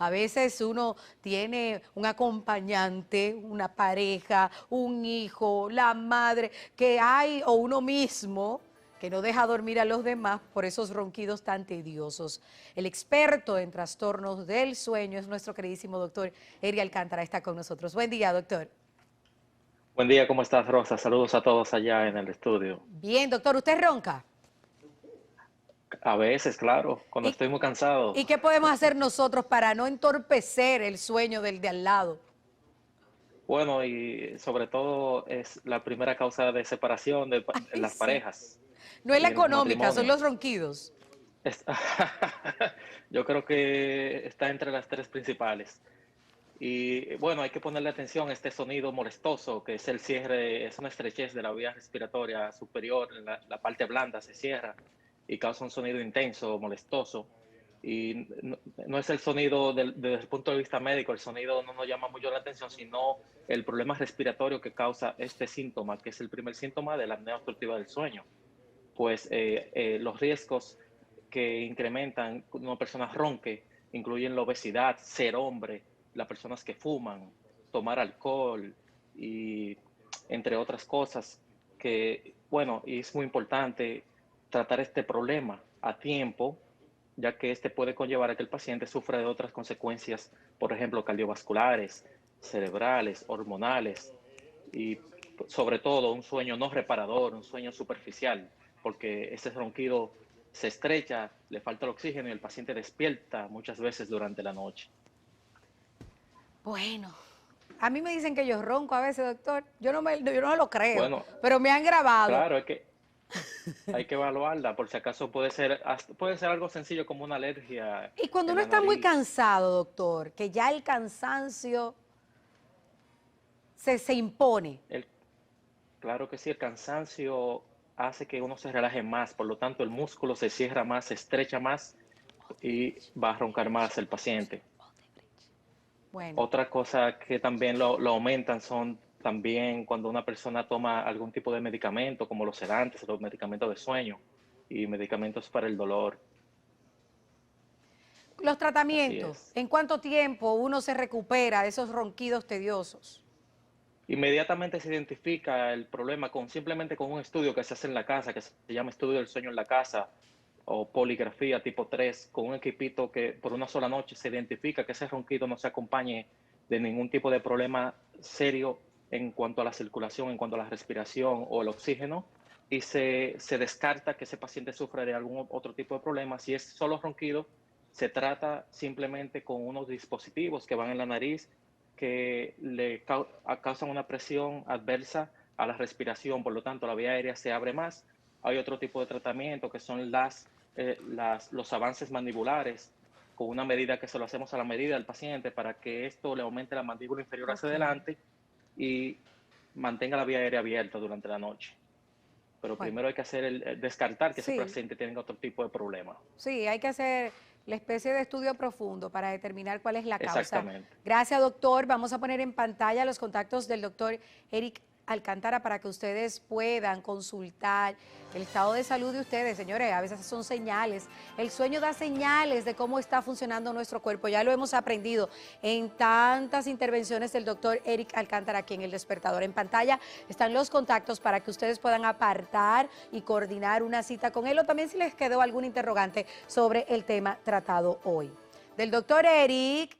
A veces uno tiene un acompañante, una pareja, un hijo, la madre que hay o uno mismo que no deja dormir a los demás por esos ronquidos tan tediosos. El experto en trastornos del sueño es nuestro queridísimo doctor Eri Alcántara, está con nosotros. Buen día, doctor. Buen día, ¿cómo estás, Rosa? Saludos a todos allá en el estudio. Bien, doctor, ¿usted ronca? A veces, claro, cuando ¿Y, estoy muy cansado. y qué podemos hacer nosotros para no entorpecer el sueño del de al lado? Bueno, y sobre todo es la primera causa de separación en Ay, las sí. parejas No es la y en los económica, son los matrimonios. ronquidos. Es- Yo creo que está entre las tres principales. Y bueno, hay que ponerle atención a este sonido molestoso, que es el cierre, es una estrechez de la vía respiratoria superior, la parte blanda se cierra y causa un sonido intenso, molestoso. Y no es el sonido desde el punto de vista médico, el sonido no nos llama mucho la atención, sino el problema respiratorio que causa este síntoma, que es el primer síntoma de la apnea obstructiva del sueño. Pues los riesgos que incrementan cuando una persona ronque incluyen la obesidad, ser hombre, las personas que fuman, tomar alcohol y entre otras cosas que, bueno, y es muy importante tratar este problema a tiempo, ya que este puede conllevar a que el paciente sufra de otras consecuencias, por ejemplo, cardiovasculares, cerebrales, hormonales y sobre todo un sueño no reparador, un sueño superficial, porque ese ronquido se estrecha, le falta el oxígeno y el paciente despierta muchas veces durante la noche. Bueno, a mí me dicen que yo ronco a veces, doctor. Yo no lo creo, Bueno, pero me han grabado. claro, hay que evaluarla, por si acaso puede ser algo sencillo como una alergia Y cuando en uno la está muy nariz. cansado, doctor, que ya el cansancio se impone. El, claro que sí, el cansancio hace que uno se relaje más, por lo tanto el músculo se cierra más, se estrecha más y va a roncar más el paciente. Bueno, Otra cosa que también lo aumentan son también cuando una persona toma algún tipo de medicamento, como los sedantes, los medicamentos de sueño y medicamentos para el dolor. los Así tratamientos, es. ¿en cuánto tiempo uno se recupera de esos ronquidos tediosos? Inmediatamente se identifica el problema simplemente con un estudio que se hace en la casa, que se llama estudio del sueño en la casa o poligrafía tipo 3, con un equipito que por una sola noche se identifica que ese ronquido no se acompañe de ningún tipo de problema serio en cuanto a la circulación, en cuanto a la respiración o el oxígeno, y se descarta que ese paciente sufra de algún otro tipo de problema. Si es solo ronquido, se trata simplemente con unos dispositivos que van en la nariz que causan una presión adversa a la respiración, por lo tanto la vía aérea se abre más. Hay otro tipo de tratamiento que son los avances mandibulares, con una medida que se lo hacemos a la medida del paciente para que esto le aumente la mandíbula inferior hacia Ok. adelante y mantenga la vía aérea abierta durante la noche. Pero Bueno, primero hay que descartar que ese sí, paciente tenga otro tipo de problema. sí, hay que hacer la especie de estudio profundo para determinar cuál es la causa. Exactamente. Gracias, doctor. Vamos a poner en pantalla los contactos del doctor Eric Alcántara para que ustedes puedan consultar el estado de salud de ustedes, señores. A veces son señales. El sueño da señales de cómo está funcionando nuestro cuerpo. Ya lo hemos aprendido en tantas intervenciones del doctor Eric Alcántara aquí en El Despertador. En pantalla están los contactos para que ustedes puedan apartar y coordinar una cita con él o también si les quedó algún interrogante sobre el tema tratado hoy. Del doctor Eric